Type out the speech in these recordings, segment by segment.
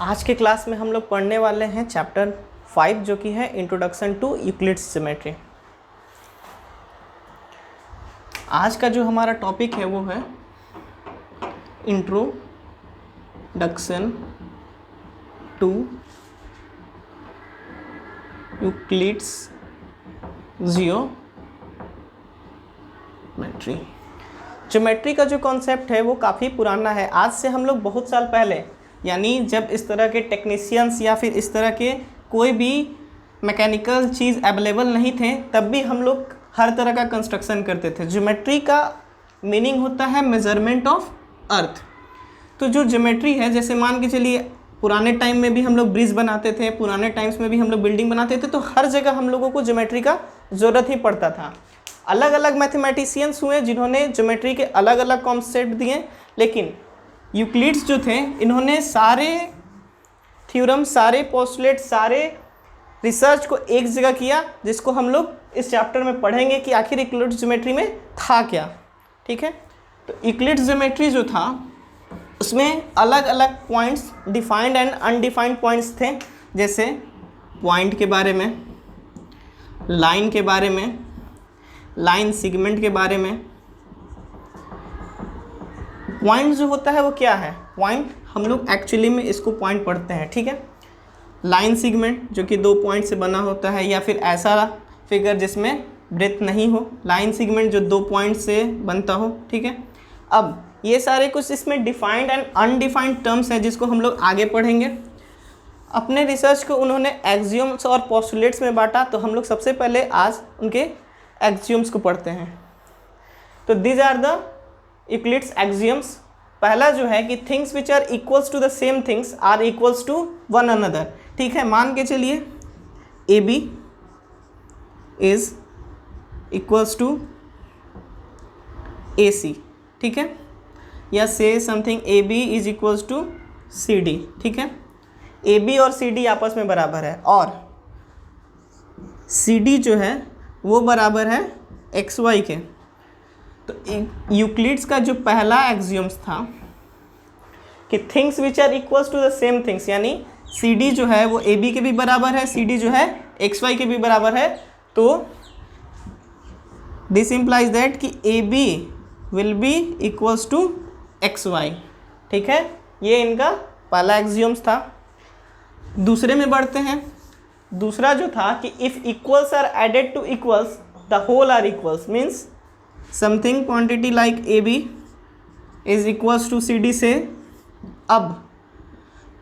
आज के क्लास में हम लोग पढ़ने वाले हैं चैप्टर 5 जो कि है इंट्रोडक्शन टू यूक्लिड्स ज्योमेट्री। आज का जो हमारा टॉपिक है वो है introduction to Euclid's geometry. Geometry का जो कॉन्सेप्ट है वो काफ़ी पुराना है। आज से हम लोग बहुत साल पहले, यानी जब इस तरह के टेक्नीशियंस या फिर इस तरह के कोई भी मैकेनिकल चीज़ अवेलेबल नहीं थे, तब भी हम लोग हर तरह का कंस्ट्रक्शन करते थे। ज्योमेट्री का मीनिंग होता है मेजरमेंट ऑफ अर्थ। तो जो ज्योमेट्री है, जैसे मान के चलिए पुराने टाइम में भी हम लोग ब्रिज बनाते थे, पुराने टाइम्स में भी हम लोग बिल्डिंग बनाते थे, तो हर जगह हम लोगों को ज्योमेट्री का ज़रूरत ही पड़ता था। अलग अलग मैथमेटिशियंस हुए जिन्होंने ज्योमेट्री के अलग अलग कॉन्सेप्ट दिए, लेकिन यूक्लिड्स जो थे इन्होंने सारे थ्योरम, सारे पोस्टुलेट, सारे रिसर्च को एक जगह किया, जिसको हम लोग इस चैप्टर में पढ़ेंगे कि आखिर यूक्लिड्स ज्योमेट्री में था क्या। ठीक है, तो यूक्लिड्स ज्योमेट्री जो था उसमें अलग अलग points, defined and undefined points थे, जैसे पॉइंट के बारे में, लाइन के बारे में, लाइन सेगमेंट के बारे में। पॉइंट जो होता है वो क्या है? पॉइंट हम लोग एक्चुअली में इसको पॉइंट पढ़ते हैं। ठीक है, लाइन सेगमेंट जो कि दो पॉइंट से बना होता है, या फिर ऐसा फिगर जिसमें ब्रेथ नहीं हो, लाइन सेगमेंट जो दो पॉइंट से बनता हो। ठीक है, अब ये सारे कुछ इसमें डिफाइंड एंड अनडिफाइंड टर्म्स हैं जिसको हम लोग आगे पढ़ेंगे। अपने रिसर्च को उन्होंने एक्सियोम्स और पोस्टुलेट्स में बांटा, तो हम लोग सबसे पहले आज उनके एक्सियोम्स को पढ़ते हैं। तो these are the Euclid's axioms. पहला जो है कि things which are equals to the same things are equals to one another. ठीक है, मान के चलिए A B is equals to A C. ठीक है, या से something A B is equals to C D. ठीक है, ए बी और सी डी आपस में बराबर है, और सी डी जो है वो बराबर है एक्स वाई के। तो यूक्लिड्स का जो पहला एक्सियोम्स था कि things which are equals to the same things, यानी सी डी जो है वो ए बी के भी बराबर है, सी डी जो है एक्स वाई के भी बराबर है। तो दिस इम्प्लाइज दैट कि A B will be equals to X Y. ठीक है, ये इनका पहला एक्सियोम्स था। दूसरे में बढ़ते हैं। दूसरा जो था कि if equals are added to equals the whole are equals, means something quantity like A B is equals to C D से अब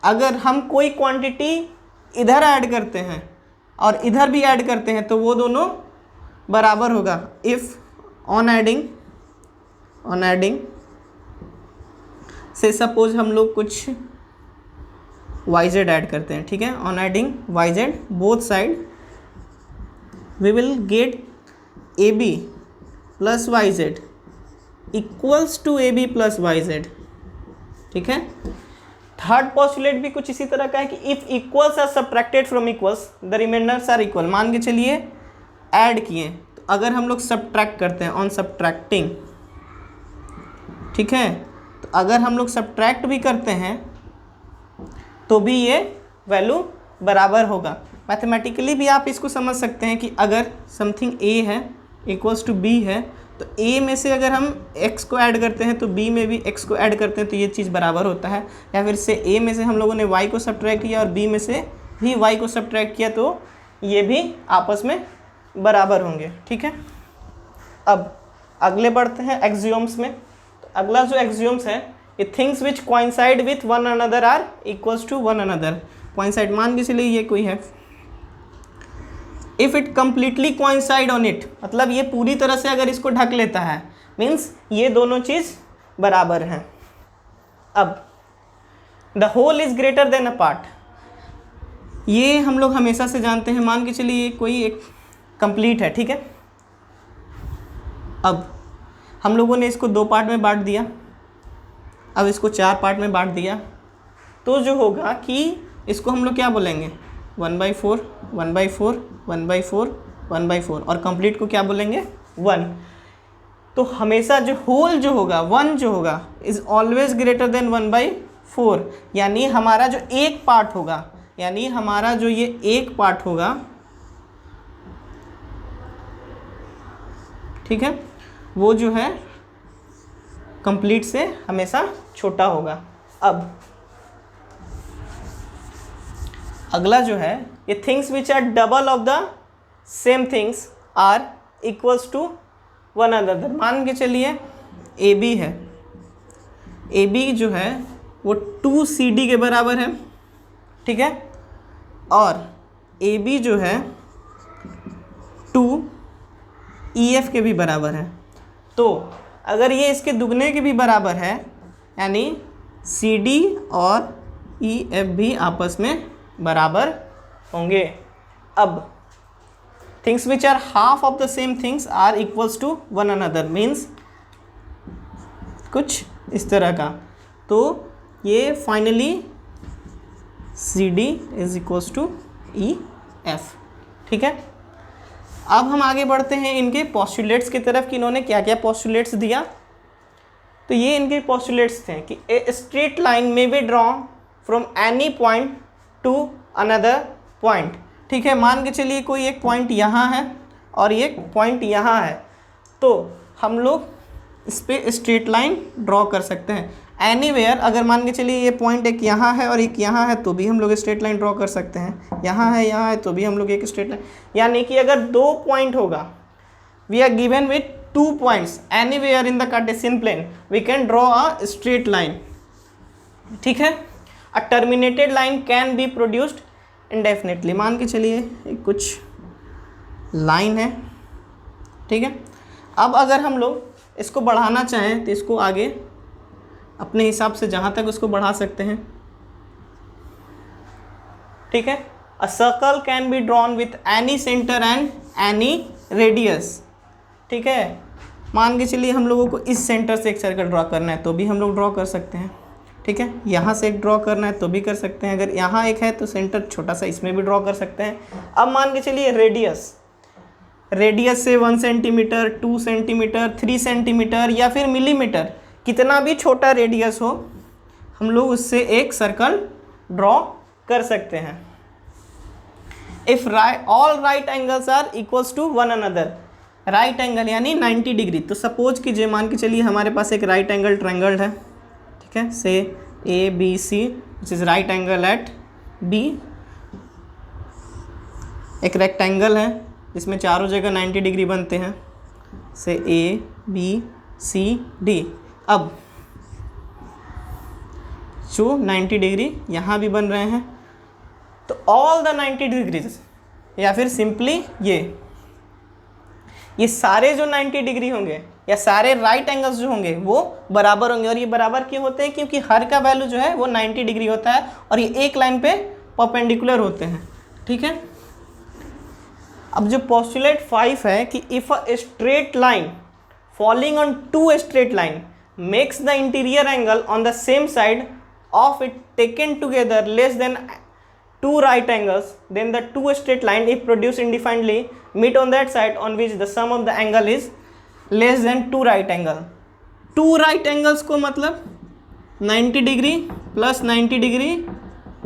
अगर हम कोई क्वांटिटी इधर ऐड करते हैं और इधर भी ऐड करते हैं तो वो दोनों बराबर होगा। इफ़ ऑन एडिंग से सपोज हम लोग कुछ वाई जेड ऐड करते हैं। ठीक है, on adding Y Z both side we will get A B plus Y Z equals to A B plus Y Z. ठीक है, थर्ड पोस्टुलेट भी कुछ इसी तरह का है कि if equals are subtracted from equals the remainders are equal. मान के चलिए ऐड किए, तो अगर हम लोग सब्ट्रैक्ट करते हैं ऑन सब्ट्रैक्टिंग, ठीक है, तो अगर हम लोग सब्ट्रैक्ट भी करते हैं तो भी ये वैल्यू बराबर होगा। मैथमेटिकली भी आप इसको समझ सकते हैं कि अगर समथिंग ए है इक्वल्स टू बी है, तो ए में से अगर हम x को ऐड करते हैं तो b में भी x को ऐड करते हैं, तो ये चीज़ बराबर होता है। या फिर से a में से हम लोगों ने y को सब्ट्रैक्ट किया और b में से भी y को सब्ट्रैक्ट किया, तो ये भी आपस में बराबर होंगे। ठीक है, अब अगले बढ़ते हैं एक्सियोम्स में। तो अगला जो एक्सियोम्स है कि things which coincide with one another are equals to one another. Coincide मान के चलिए ये कोई है, if it completely coincide on it, मतलब ये पूरी तरह से अगर इसको ढक लेता है, मीन्स ये दोनों चीज़ बराबर हैं। अब the whole is greater than a part, ये हम लोग हमेशा से जानते हैं। मान के चलिए ये कोई एक कंप्लीट है। ठीक है, अब हम लोगों ने इसको दो पार्ट में बांट दिया, अब इसको चार पार्ट में बांट दिया, तो जो होगा कि इसको हम लोग क्या बोलेंगे, 1/4 1/4 1/4 1/4, और कंप्लीट को क्या बोलेंगे, 1। तो हमेशा जो होल जो होगा, 1 जो होगा, इज़ ऑलवेज ग्रेटर देन 1/4। 4, यानी हमारा जो एक पार्ट होगा, यानी हमारा जो ये एक पार्ट होगा, ठीक है, वो जो है कंप्लीट से हमेशा छोटा होगा। अब अगला जो है ये things which are double of the same things are equals to one another. मान के चलिए ए बी है, ए बी जो है वो 2CD के बराबर है, ठीक है, और ए बी जो है 2EF के भी बराबर है। तो अगर ये इसके दुगने के भी बराबर है, यानी CD और EF भी आपस में बराबर होंगे। अब things which are half of the same things are equals to one another means कुछ इस तरह का। तो ये finally CD is equals to EF, ठीक है। अब हम आगे बढ़ते हैं इनके पोस्टुलेट्स की तरफ कि इन्होंने क्या क्या पोस्टुलेट्स दिया। तो ये इनके पोस्टुलेट्स थे कि ए स्ट्रेट लाइन में be drawn from any point two another point, ठीक है। मान के चलिए कोई एक पॉइंट यहाँ है और एक पॉइंट यहाँ है, तो हम लोग इस पर स्ट्रेट लाइन ड्रॉ कर सकते हैं एनीवेयर। अगर मान के चलिए ये पॉइंट एक यहाँ है और एक यहाँ है तो भी हम लोग स्ट्रेट लाइन ड्रॉ कर सकते हैं, यहाँ है तो भी हम लोग एक स्ट्रेट लाइन, यानी कि अगर दो पॉइंट होगा, we are given with 2 points anywhere in the Cartesian plane, we can draw a straight line, ठीक है। A terminated line can be produced indefinitely. मान के चलिए एक कुछ लाइन है, ठीक है। अब अगर हम लोग इसको बढ़ाना चाहें तो इसको आगे अपने हिसाब से जहाँ तक उसको बढ़ा सकते हैं, ठीक है। A circle can be drawn with any centre and any radius, ठीक है। मान के चलिए हम लोगों को इस सेंटर से एक सर्कल ड्रॉ करना है तो भी हम लोग ड्रॉ कर सकते हैं, ठीक है। यहाँ से एक ड्रॉ करना है तो भी कर सकते हैं, अगर यहाँ एक है तो सेंटर छोटा सा इसमें भी ड्रॉ कर सकते हैं। अब मान के चलिए रेडियस से 1 सेंटीमीटर, 2 सेंटीमीटर, 3 सेंटीमीटर या फिर मिलीमीटर, कितना भी छोटा रेडियस हो हम लोग उससे एक सर्कल ड्रॉ कर सकते हैं। If all right angles are equals to one another, right angle यानी 90 डिग्री। तो सपोज कीजिए मान के चलिए हमारे पास एक राइट एंगल ट्रायंगल है, ठीक है, से ABC which is right angle at B। एक रेक्टेंगल है जिसमें चारों जगह 90 डिग्री बनते हैं, से ABCD। अब जो 90 डिग्री यहाँ भी बन रहे हैं, तो ऑल द 90 डिग्रीज या फिर सिंपली ये सारे जो 90 डिग्री होंगे या सारे राइट एंगल्स जो होंगे वो बराबर होंगे। और ये बराबर क्यों होते हैं? क्योंकि हर का वैल्यू जो है वो 90 डिग्री होता है और ये एक लाइन पे परपेंडिकुलर होते हैं, ठीक है। अब जो पोस्टुलेट 5 है कि if a straight line falling on 2 straight line makes the interior angle on the same side of it taken together less than 2 right angles, then the 2 straight line if produced indefinitely meet on that side on which the sum of the angle is less than 2 right angle। 2 right angles को मतलब 90 degree plus 90 degree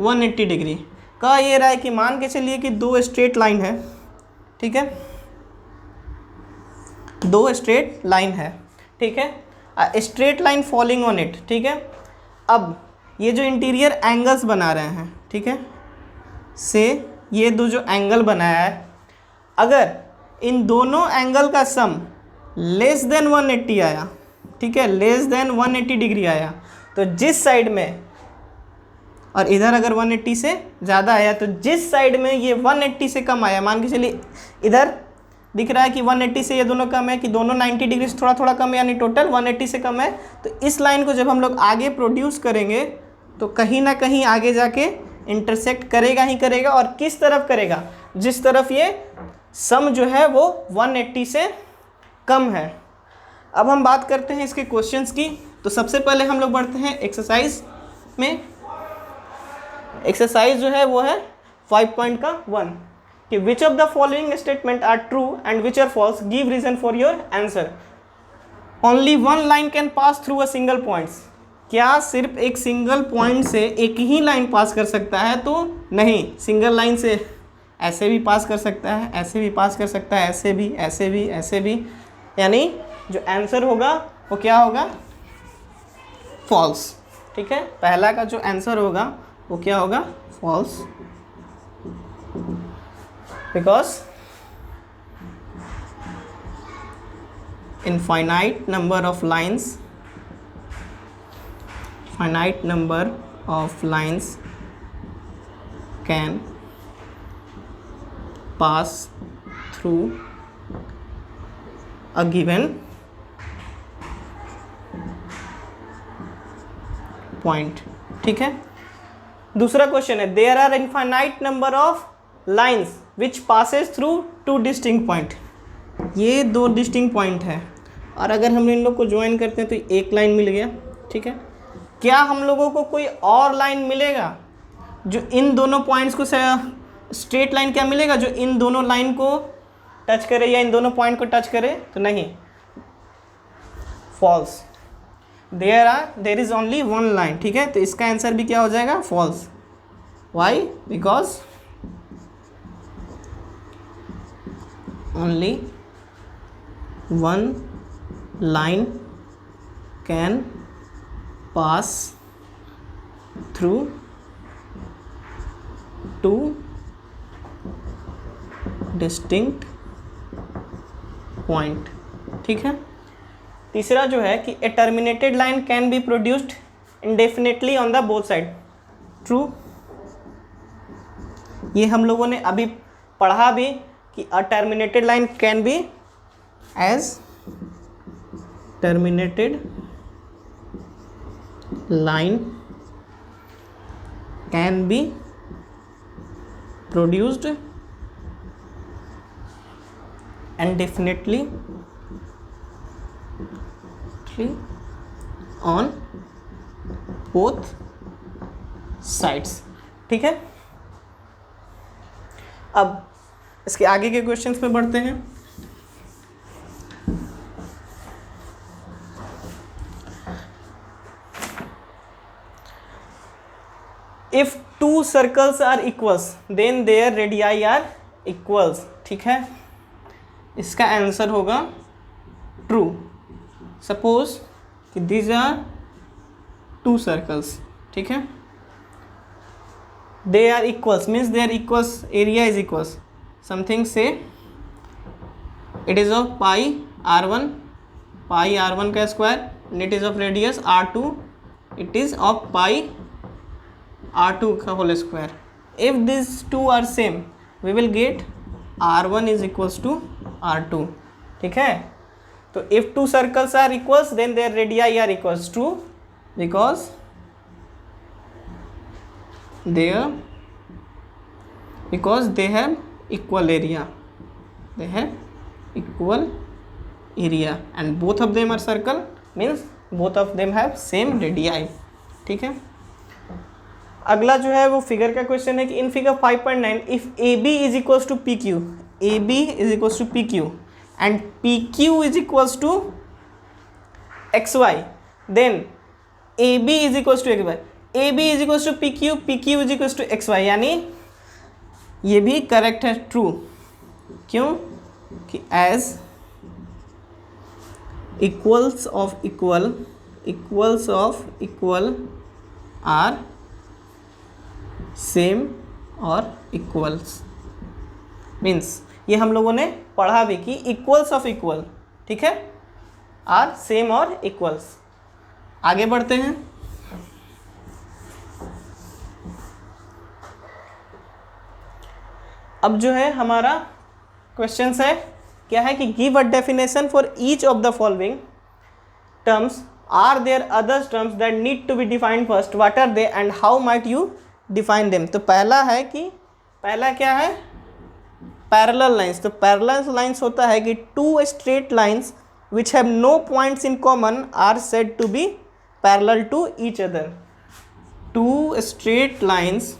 180 degree का ये रहा है कि मान के चलिए कि 2 स्ट्रेट लाइन है, ठीक है, 2 स्ट्रेट लाइन है, ठीक है, straight line falling on it, ठीक है। अब ये जो इंटीरियर एंगल्स बना रहे हैं, ठीक है, से ये दो जो एंगल बनाया है, अगर इन दोनों एंगल का सम लेस देन 180 आया, ठीक है, लेस देन 180 डिग्री आया, तो जिस साइड में, और इधर अगर 180 से ज़्यादा आया तो जिस साइड में ये 180 से कम आया, मान के चलिए इधर दिख रहा है कि 180 से ये दोनों कम है, कि दोनों 90 डिग्री से थोड़ा थोड़ा कम है, यानी टोटल 180 से कम है, तो इस लाइन को जब हम लोग आगे प्रोड्यूस करेंगे तो कहीं ना कहीं आगे जाके इंटरसेक्ट करेगा ही करेगा। और किस तरफ करेगा? जिस तरफ ये सम जो है वो 180 से कम है। अब हम बात करते हैं इसके क्वेश्चंस की। तो सबसे पहले हम लोग बढ़ते हैं एक्सरसाइज में। एक्सरसाइज जो है वो है 5.1 कि which of the following statement are true and which are false, give reason for your answer. Only one line can pass through a single points. क्या सिर्फ एक सिंगल पॉइंट से एक ही लाइन पास कर सकता है? तो नहीं, सिंगल लाइन से ऐसे भी पास कर सकता है, ऐसे भी पास कर सकता है, ऐसे भी, ऐसे भी, ऐसे भी। यानी जो आंसर होगा वो क्या होगा? फॉल्स। ठीक है, पहला का जो आंसर होगा वो क्या होगा? False, because infinite number of lines can pass through a given point। ठीक है, दूसरा क्वेश्चन है, there are infinite number of lines which passes through two distinct point. ये दो डिस्टिंक्ट पॉइंट है और अगर हम इन लोग को ज्वाइन करते हैं तो एक लाइन मिल गया। ठीक है, क्या हम लोगों को कोई और लाइन मिलेगा जो इन दोनों पॉइंट्स को स्ट्रेट लाइन क्या मिलेगा जो इन दोनों लाइन को टच करे या इन दोनों पॉइंट को टच करे? तो नहीं, false. There is only one line. ठीक है, तो इसका आंसर भी क्या हो जाएगा? False. Why? Because only one line can pass through two distinct point. ठीक है, तीसरा जो है कि a terminated line can be produced indefinitely on the both side. True, ये हम लोगों ने अभी पढ़ा भी कि a terminated line can be as terminated line can be produced indefinitely on both sides। ठीक है, अब इसके आगे के क्वेश्चंस में बढ़ते हैं। If two circles are equals then their radii are equals। ठीक है, इसका आंसर होगा ट्रू। सपोज कि these are two circles। ठीक है, they are equals means they are equals, area is equals, something say it is of pi r1 का square and it is of radius r2, it is of pi r2 का whole square. If this two are same we will get r1 is equals to r2। ठीक है, तो if two circles are equals then their radii are equals. True, because they have equal area, and both of them are circle means both of them have same radii. ठीक है, अगला जो है वो figure का क्वेश्चन है कि in figure 5.9 if A B is equals to P Q, A B is equals to P Q and P Q is equals to X Y, then A B is equals to X Y, A B is equals to P Q is equals to X Y, यानी ये भी correct है। True, क्यों? कि as equals of equal are same और equals, means ये हम लोगों ने पढ़ा भी कि इक्वल्स ऑफ इक्वल, ठीक है, आर सेम और इक्वल्स। आगे बढ़ते हैं। अब जो है हमारा क्वेश्चन है क्या है कि give a definition for each of the following terms, are there others terms that need to be defined first, what are they and how might you define them. तो पहला है कि पहला क्या है? Parallel lines. तो पैरेलल लाइंस होता है कि two straight lines which have no points in common are said to be parallel to each other. Two straight lines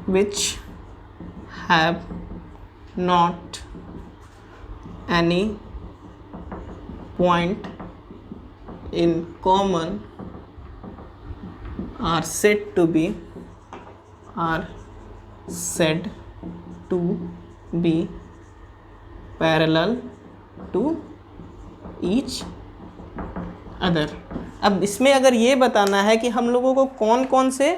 which have not any point in common are said to be parallel to each other। अब इसमें अगर ये बताना है कि हम लोगों को कौन कौन से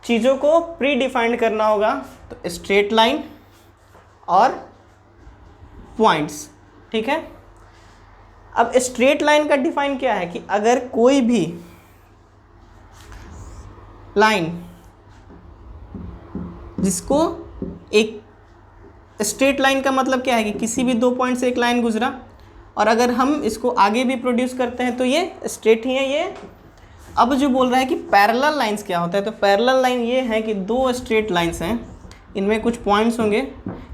चीज़ों को प्री डिफाइंड करना होगा, तो स्ट्रेट लाइन और पॉइंट्स, ठीक है। अब स्ट्रेट लाइन का डिफाइन क्या है कि अगर कोई भी लाइन जिसको एक स्ट्रेट लाइन का मतलब क्या है कि किसी भी दो पॉइंट से एक लाइन गुजरा, और अगर हम इसको आगे भी प्रोड्यूस करते हैं तो ये स्ट्रेट ही है ये। अब जो बोल रहा है कि पैरेलल लाइंस क्या होता है, तो पैरेलल लाइन ये है कि दो स्ट्रेट लाइंस हैं, इनमें कुछ पॉइंट्स होंगे,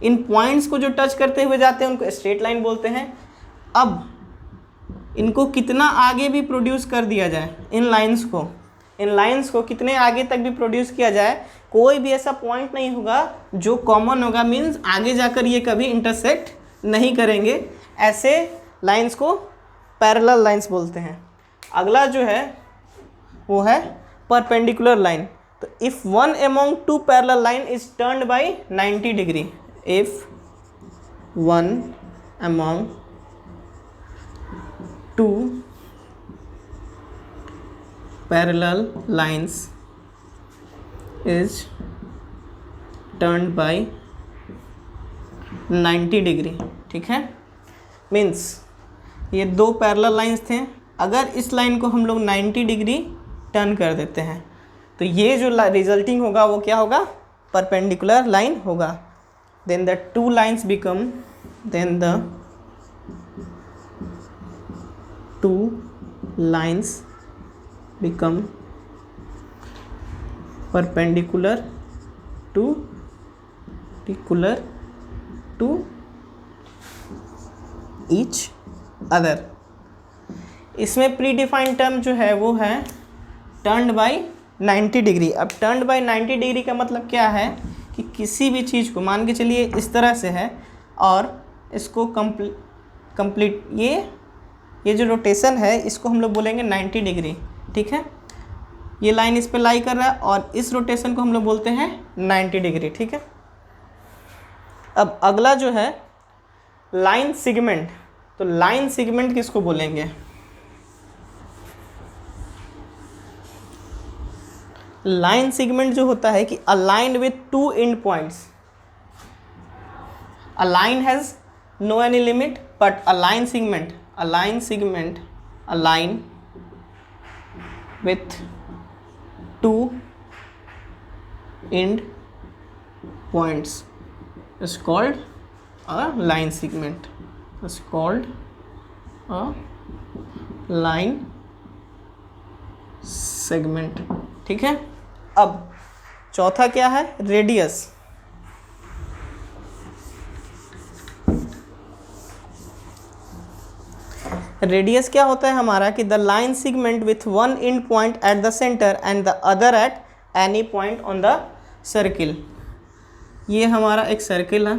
इन पॉइंट्स को जो टच करते हुए जाते हैं उनको स्ट्रेट लाइन बोलते हैं। अब इनको कितना आगे भी प्रोड्यूस कर दिया जाए, इन लाइंस को कितने आगे तक भी प्रोड्यूस किया जाए, कोई भी ऐसा पॉइंट नहीं होगा जो कॉमन होगा, मीन्स आगे जाकर ये कभी इंटरसेक्ट नहीं करेंगे। ऐसे लाइंस को पैरेलल लाइंस बोलते हैं। अगला जो है वो है परपेंडिकुलर लाइन। तो if one among two parallel line is turned by 90 degree, if one among two parallel lines is turned by 90 degree, ठीक है। मीन्स ये दो पैरेलल लाइंस थे, अगर इस लाइन को हम लोग 90 डिग्री टर्न कर देते हैं तो ये जो रिजल्टिंग होगा वो क्या होगा, परपेंडिकुलर लाइन होगा। Then the two lines become perpendicular to each other। इसमें प्री डिफाइंड टर्म जो है वो है टर्न्ड बाय 90 डिग्री। अब टर्न्ड बाय 90 डिग्री का मतलब क्या है कि किसी भी चीज़ को मान के चलिए इस तरह से है और इसको कंप्लीट ये जो रोटेशन है इसको हम लोग बोलेंगे 90 डिग्री, ठीक है। ये लाइन इस पे लाई कर रहा है और इस रोटेशन को हम लोग बोलते हैं 90 डिग्री, ठीक है। अब अगला जो है लाइन सेगमेंट। तो लाइन सेगमेंट किसको बोलेंगे, लाइन सेगमेंट जो होता है कि a line with two end points, a line has no any limit but a line segment with two end points is called a line segment, is called a line segment, ठीक है। अब चौथा क्या है, रेडियस। रेडियस क्या होता है हमारा कि the line segment with one end point at the centre and the other at any point on the circle. ये हमारा एक सर्किल है।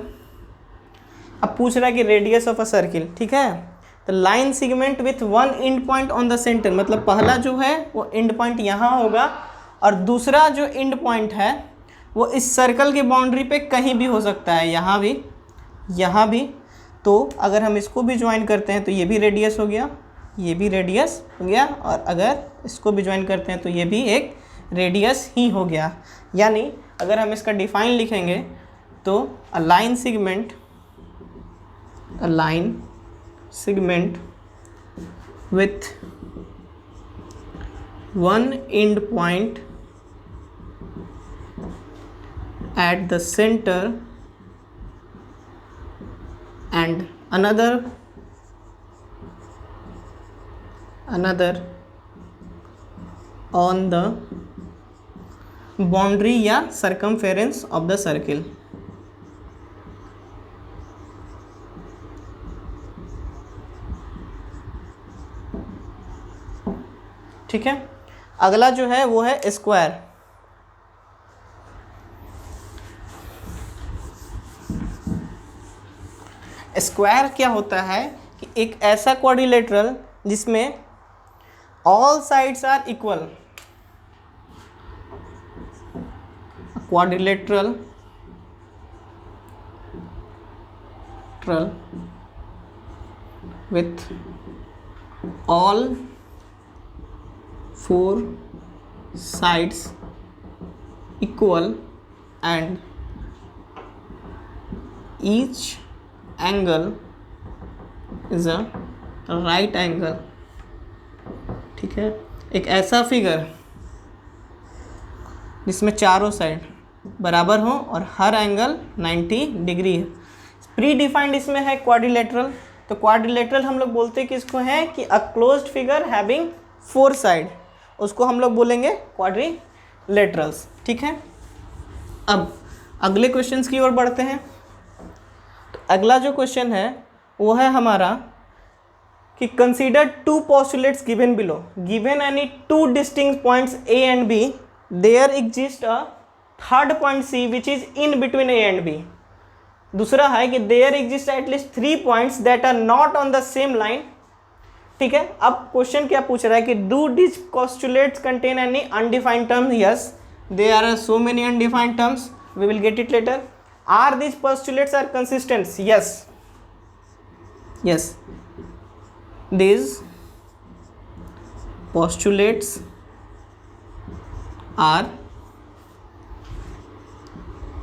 अब पूछ रहा है कि रेडियस ऑफ अ सर्किल, ठीक है। तो line segment with one end point on the centre, मतलब पहला जो है वो एंड पॉइंट यहाँ होगा और दूसरा जो एंड पॉइंट है वो इस सर्कल की बाउंड्री पे कहीं भी हो सकता है, यहाँ भी। तो अगर हम इसको भी ज्वाइन करते हैं तो ये भी रेडियस हो गया, ये भी रेडियस हो गया, और अगर इसको भी ज्वाइन करते हैं तो ये भी एक रेडियस ही हो गया। यानी अगर हम इसका डिफाइन लिखेंगे तो अ line segment with one end point at the centre and another on the boundary या circumference of the circle। ठीक है। अगला जो है वो है स्क्वायर। स्क्वायर क्या होता है कि एक ऐसा क्वाड्रिलेटरल जिसमें all sides are equal, quadrilateral with all four sides equal and each angle is a right angle। ठीक है, एक ऐसा फिगर जिसमें चारों साइड बराबर हो और हर एंगल 90 डिग्री है। प्री डिफाइंड इसमें है क्वाड्रिलेटरल, तो क्वाड्रिलेटरल हम लोग बोलते हैं किसको है कि a closed figure having 4 side, उसको हम लोग बोलेंगे क्वाड्रिलेटरल्स। ठीक है, अब अगले क्वेश्चंस की ओर बढ़ते हैं। तो अगला जो क्वेश्चन है वो है हमारा कि consider 2 postulates given below, given any 2 distinct points A and B, there exists a third point C which is in between A and B। दूसरा है कि there exist at least 3 points that are not on the same line। ठीक है, अब question क्या पूछ रहा है कि do these postulates contain any undefined terms? Yes, there are so many undefined terms, we will get it later। Are these postulates are consistent? Yes, yes, these postulates are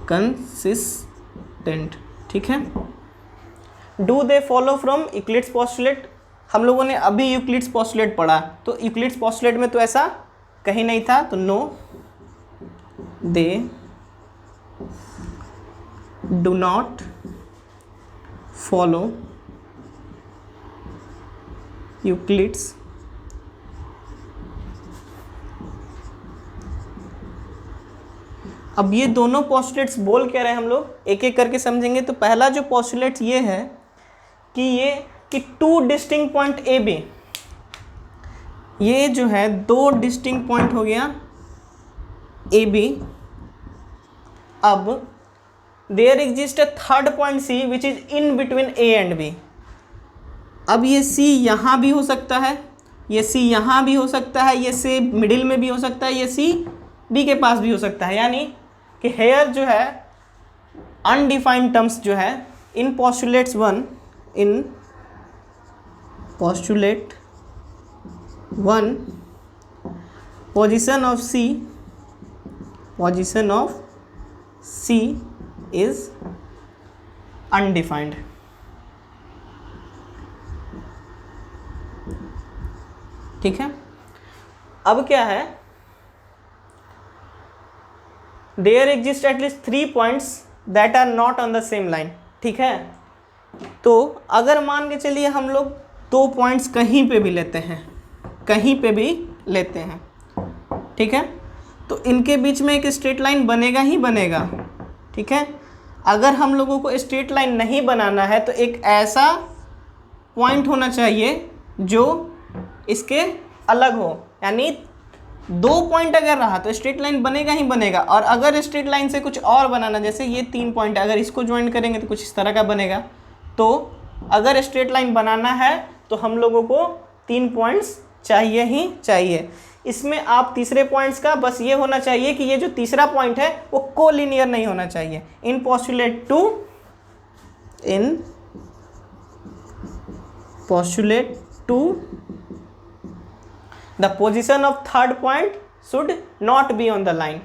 consistent। ठीक है, do they follow from Euclid's postulate? हम लोगों ने अभी Euclid's postulate पढ़ा, तो Euclid's postulate में तो ऐसा कहीं नहीं था, तो no, they do not follow Euclid's अब ये दोनों पोस्टुलेट्स बोल क्या रहे हैं हम लोग एक एक करके समझेंगे। तो पहला जो पोस्टुलेट ये है कि 2 डिस्टिंक्ट पॉइंट ए बी, ये जो है 2 डिस्टिंक्ट पॉइंट हो गया ए बी। अब there exist a third point C which is in between A and B. अब ये सी यहाँ भी हो सकता है, ये सी यहाँ भी हो सकता है, ये सी मिडिल में भी हो सकता है, ये सी बी के पास भी हो सकता है। यानी कि हेयर जो है अनडिफाइंड टर्म्स जो है in postulates 1, in postulate 1 position of C is undefined. ठीक है, अब क्या है, there exist at least 3 points that are not on the same line. ठीक है, तो अगर मान के चलिए हम लोग 2 पॉइंट्स कहीं पे भी लेते हैं, कहीं पे भी लेते हैं, ठीक है, तो इनके बीच में एक स्ट्रेट लाइन बनेगा ही बनेगा। ठीक है, अगर हम लोगों को स्ट्रेट लाइन नहीं बनाना है तो एक ऐसा पॉइंट होना चाहिए जो इसके अलग हो, यानी 2 पॉइंट अगर रहा तो स्ट्रेट लाइन बनेगा ही बनेगा। और अगर स्ट्रेट लाइन से कुछ और बनाना, जैसे ये 3 पॉइंट अगर इसको ज्वाइन करेंगे तो कुछ इस तरह का बनेगा। तो अगर स्ट्रेट लाइन बनाना है तो हम लोगों को 3 पॉइंट्स चाहिए ही चाहिए। इसमें आप तीसरे पॉइंट्स का बस ये होना चाहिए कि ये जो तीसरा पॉइंट है वो कोलिनियर नहीं होना चाहिए। इन postulate 2 the position of third point should not be on the line।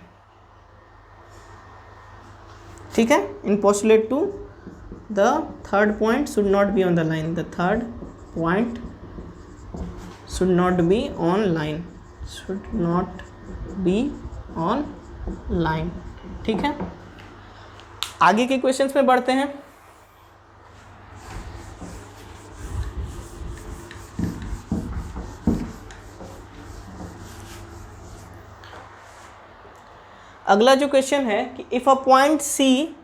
ठीक है, in postulate 2 the third point should not be on the line, the third point should not be on line, should not be on line। ठीक है, आगे के questions में बढ़ते हैं। अगला जो क्वेश्चन है कि if a point C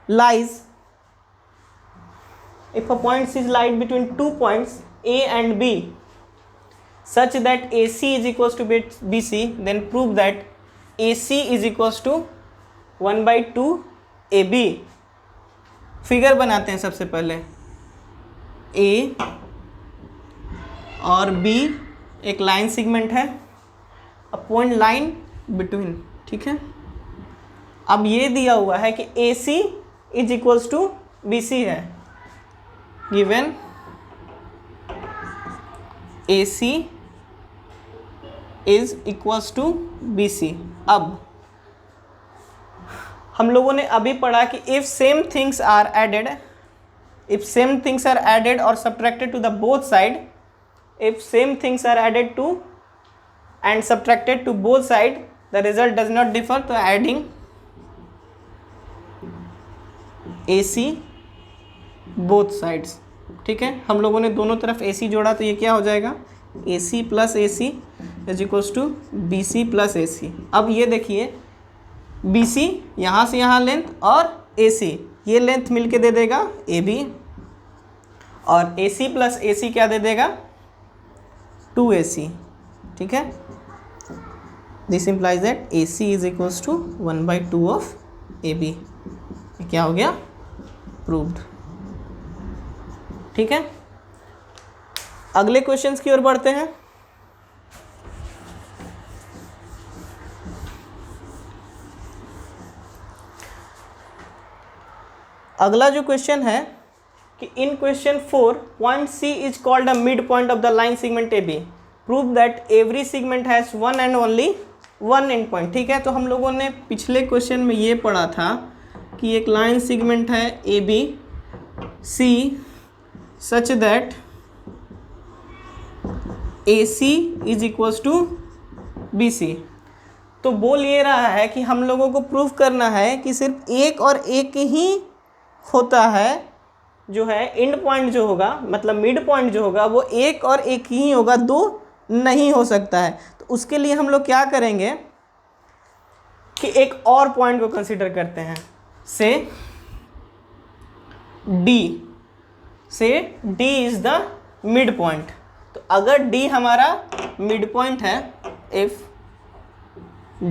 lies between 2 points A and B such that A C is equals to B C, then prove that A C is equals to 1/2 A B. Figure बनाते हैं सबसे पहले। ए और B एक line segment है, a point line between, ठीक है। अब ये दिया हुआ है कि A C is equals to B C है, given A C is equals to B C. अब हम लोगों ने अभी पढ़ा कि if same things are added और subtracted to the both side, if same things are added to and subtracted to both side, the result does not differ, तो adding AC both sides, ठीक है। हम लोगों ने दोनों तरफ AC जोड़ा तो ये क्या हो जाएगा, AC plus AC is equals to BC plus AC। अब ये देखिए BC यहाँ से यहाँ लेंथ और AC ये लेंथ मिलके दे देगा AB, और AC प्लस AC क्या दे देगा 2AC, ठीक है। This implies that AC is equals to 1/2 of AB। क्या हो गया, प्रूव्ड, ठीक है। अगले क्वेश्चंस की ओर बढ़ते हैं। अगला जो क्वेश्चन है कि in question 4 point C is called a mid point of the line segment AB, prove that every segment has one and only one end point, ठीक है। तो हम लोगों ने पिछले क्वेश्चन में ये पढ़ा था कि एक लाइन सेगमेंट है AB C such that AC is equals to BC। तो बोल ये रहा है कि हम लोगों को प्रूव करना है कि सिर्फ एक और एक ही होता है, जो है एंड पॉइंट जो होगा, मतलब मिड पॉइंट जो होगा वो एक और एक ही होगा, दो नहीं हो सकता है। तो उसके लिए हम लोग क्या करेंगे कि एक और पॉइंट को कंसीडर करते हैं, say D is the mid point. तो अगर D हमारा मिड पॉइंट है, if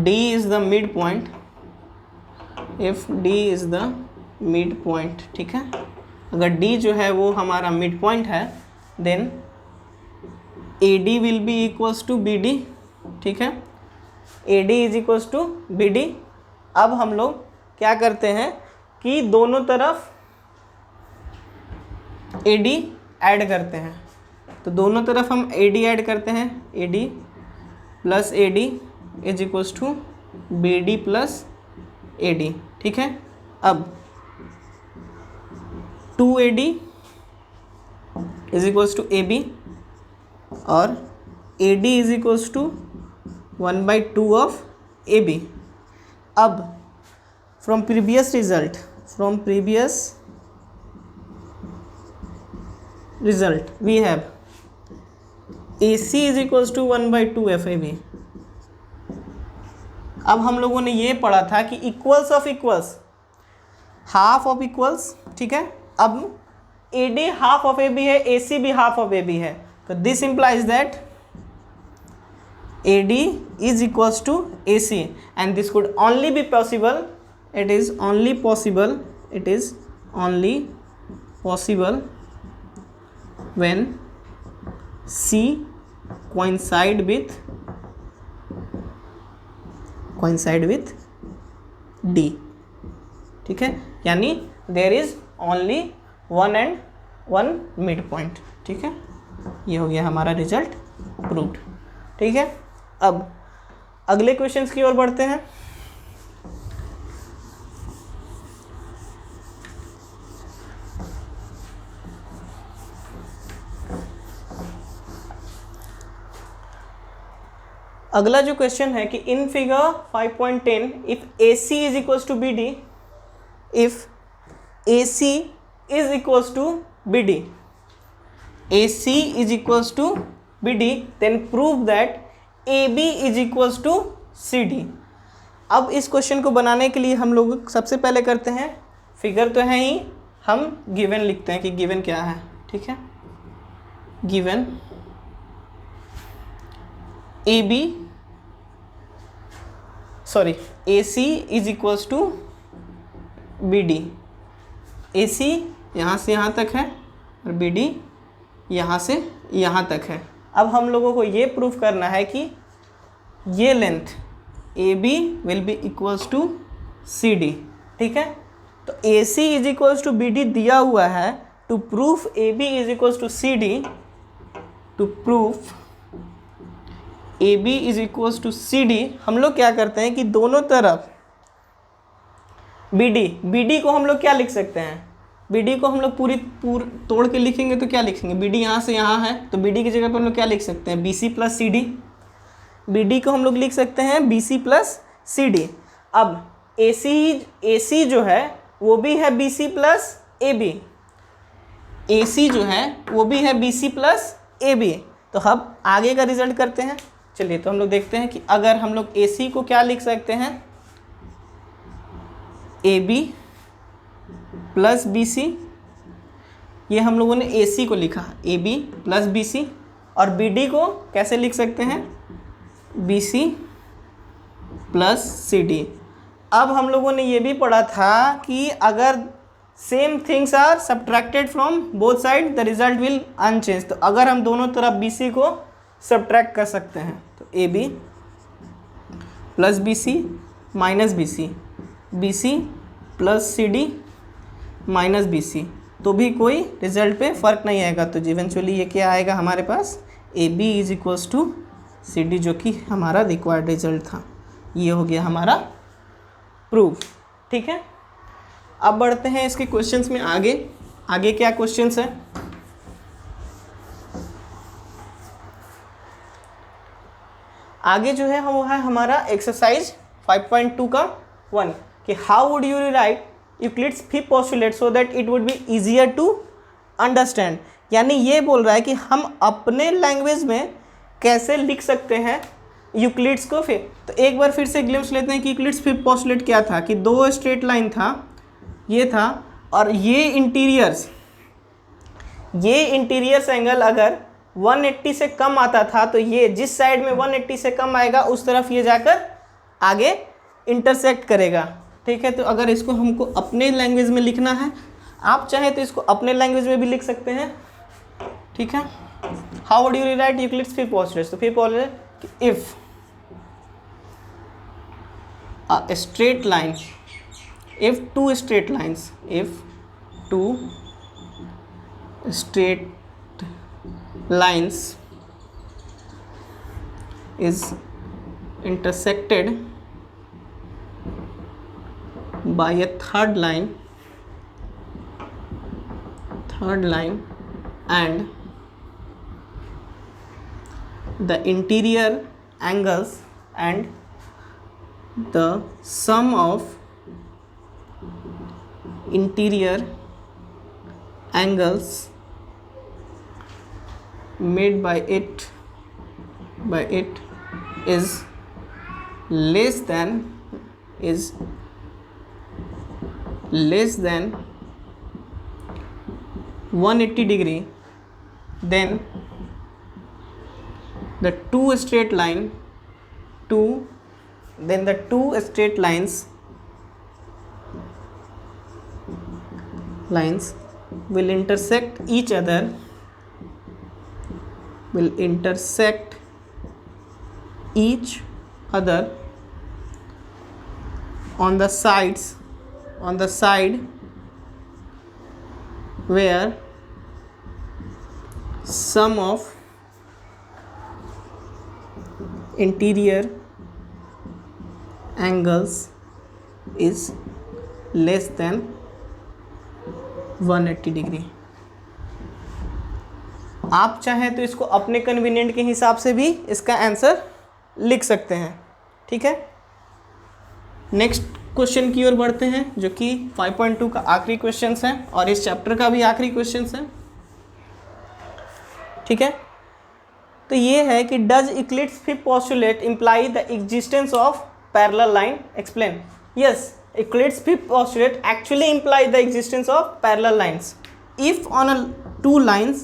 D is the mid point, if D is the mid point, ठीक है। अगर D जो है वो हमारा मिड पॉइंट है, then AD will be equals to BD, ठीक है। AD is equals to BD। अब हम लोग क्या करते हैं कि दोनों तरफ AD ऐड करते हैं, तो दोनों तरफ हम AD ऐड करते हैं, AD plus AD is equals to BD plus AD, ठीक है। अब 2AD is equals to AB और AD is equals to 1/2 of AB। अब from previous result we have AC is equals to 1/2 FAB। अब हम लोगों ने ये पढ़ा था कि equals of equals, half of equals, ठीक है। अब AD हाफ ऑफ AB है, AC भी हाफ ऑफ AB है, तो this implies that AD is equals to AC, and this could only be possible, it is only possible when C coincide with D, ठीक है। यानी there is only one and one mid point, ठीक है। ये हो गया हमारा result proved, ठीक है। अब अगले क्वेश्चंस की ओर बढ़ते हैं। अगला जो क्वेश्चन है कि in figure 5.10 if AC is equals to BD, if AC is equals to BD, AC is equals to BD, then prove that AB is equals to CD। अब इस क्वेश्चन को बनाने के लिए हम लोग सबसे पहले करते हैं, फिगर तो है ही, हम गिवन लिखते हैं कि गिवन क्या है, ठीक है। Given AC is equals to BD। AC यहाँ से यहाँ तक है और BD यहाँ से यहाँ तक है। अब हम लोगों को ये प्रूफ करना है कि ये length A B will be equals to C D, ठीक है। तो A C is equals to B D दिया हुआ है। To proof A B is equals to C D, to proof A B is equals to C D, हम लोग क्या करते हैं कि दोनों तरफ बी डी को हम लोग क्या लिख सकते हैं, बी डी को हम लोग पूरी तोड़ के लिखेंगे तो क्या लिखेंगे, बी डी यहाँ से यहाँ है तो बी डी की जगह पर हम लोग क्या लिख सकते हैं, B C plus C D. B D को हम लोग लिख सकते हैं B C plus C D. अब ए सी जो है वो भी है B C plus A B, A C जो है वो भी है B C plus A B. तो हम आगे का रिजल्ट करते हैं। चलिए तो हम लोग देखते हैं कि अगर हम लोग ए सी को क्या लिख सकते हैं, A B plus B C, ये हम लोगों ने ए सी को लिखा A B plus B C, और बी डी को कैसे लिख सकते हैं, B C plus C D. अब हम लोगों ने ये भी पढ़ा था कि अगर same things are subtracted from both side the result will unchange. तो अगर हम दोनों तरफ बी सी को सब्ट्रैक्ट कर सकते हैं तो A B plus B C minus B C, B C plus C D minus B C, तो भी कोई रिजल्ट पे फ़र्क नहीं आएगा। तो इवेंचुअली ये क्या आएगा हमारे पास, A B is equals to C D, जो कि हमारा रिक्वायर्ड रिजल्ट था। ये हो गया हमारा प्रूफ, ठीक है। अब बढ़ते हैं इसके क्वेश्चंस में आगे। आगे क्या क्वेश्चंस है, आगे जो है वो है हमारा एक्सरसाइज 5.2 का 1 कि how would you write Euclid's fifth postulate so that it would be easier to understand. यानी ये बोल रहा है कि हम अपने लैंग्वेज में कैसे लिख सकते हैं यूक्लिड्स को। फिर तो एक बार फिर से ग्लिम्स लेते हैं कि यूक्लिड्स फिफ्थ पोस्टुलेट क्या था, कि दो स्ट्रेट लाइन था, ये था, और ये इंटीरियर्स एंगल अगर 180 से कम आता था तो ये जिस साइड में 180 से कम आएगा उस तरफ ये जाकर आगे इंटरसेक्ट करेगा, ठीक है। तो अगर इसको हमको अपने लैंग्वेज में लिखना है, आप चाहें तो इसको अपने लैंग्वेज में भी लिख सकते हैं, ठीक है। How would you write Euclid's fifth postulate, तो fifth postulate if a straight line, if two straight lines is intersected by a third line and the interior angles and the sum of interior angles made by it is less than 180 degree, then the two straight lines will intersect each other on the side where sum of interior angles is less than 180 degree. आप चाहें तो इसको अपने convenient के हिसाब से भी इसका आंसर लिख सकते हैं, ठीक है। नेक्स्ट क्वेश्चन की ओर बढ़ते हैं जो कि 5.2 का आखिरी क्वेश्चन है और इस चैप्टर का भी आखिरी क्वेश्चन है, ठीक है। तो ये है कि does Euclid's fifth postulate imply the existence of parallel line, explain. Yes, Euclid's fifth postulate actually implies the existence of parallel lines. If on two lines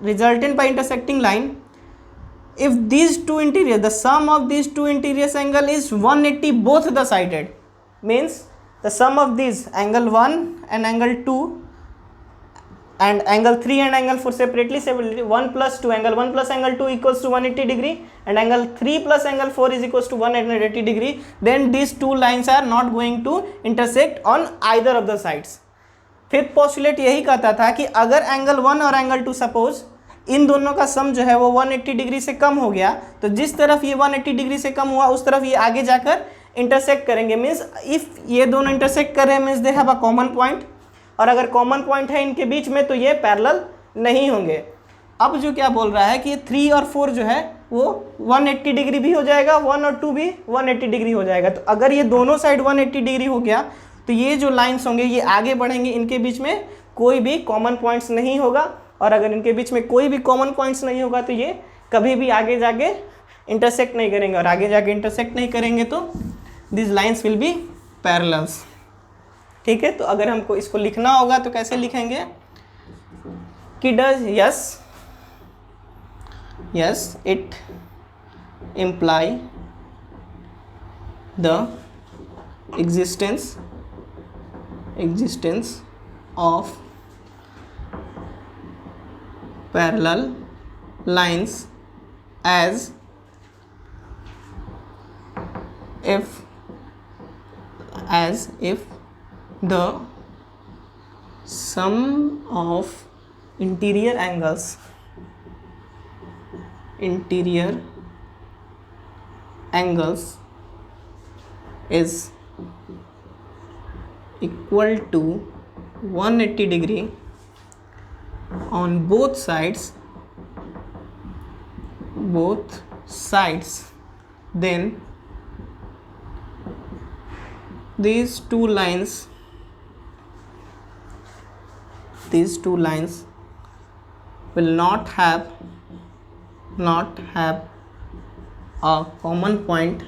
resultant by intersecting line, if these two interior, the sum of these two interiors angle is 180 both the sided, means the sum of these angle 1 and angle 2 and angle 3 and angle 4 separately 1 plus 2 angle 1 plus angle 2 equals to 180 degree and angle 3 plus angle 4 is equals to 180 degree, then these two lines are not going to intersect on either of the sides. Fifth postulate यही कहता था कि अगर angle 1 और angle 2 suppose in दोनों का सम जो है वो 180 डिग्री से कम हो गया, तो जिस तरफ ये 180 डिग्री से कम हुआ उस तरफ ये आगे जाकर इंटरसेक्ट करेंगे. मीन्स इफ ये दोनों इंटरसेक्ट कर रहे हैं means they have a common point, और अगर कॉमन पॉइंट है इनके बीच में तो ये पैरेलल नहीं होंगे. अब जो क्या बोल रहा है कि ये 3 और 4 जो है वो 180 डिग्री भी हो जाएगा, 1 और 2 भी 180 डिग्री हो जाएगा. तो अगर ये दोनों साइड 180 डिग्री हो गया तो ये जो लाइंस होंगे ये आगे बढ़ेंगे, इनके बीच में कोई भी कॉमन पॉइंट्स नहीं होगा, और अगर इनके बीच में कोई भी कॉमन पॉइंट्स नहीं होगा तो ये कभी भी आगे जाके इंटरसेक्ट नहीं करेंगे, और आगे जाके इंटरसेक्ट नहीं करेंगे तो this lines will be parallels. ठीक है, तो अगर हमको इसको लिखना होगा तो कैसे लिखेंगे कि does yes it imply the existence of parallel lines as if the sum of interior angles is equal to 180 degree on both sides, then these two lines will not have a common point,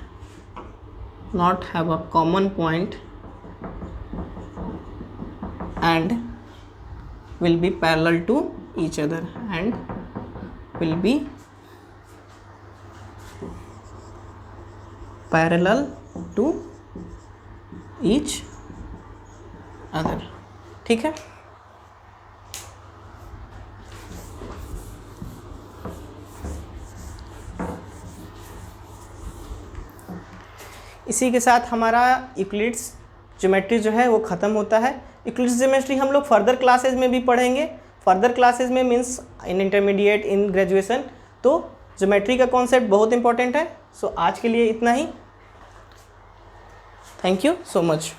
and will be parallel to each other, ठीक है. इसी के साथ हमारा Euclid's geometry जो है वो ख़त्म होता है. यूक्लिड्स ज्योमेट्री हम लोग फर्दर क्लासेज में भी पढ़ेंगे. फर्दर क्लासेज में means in intermediate, in graduation, तो ज्योमेट्री का कॉन्सेप्ट बहुत इंपॉर्टेंट है. सो आज के लिए इतना ही. Thank you so much.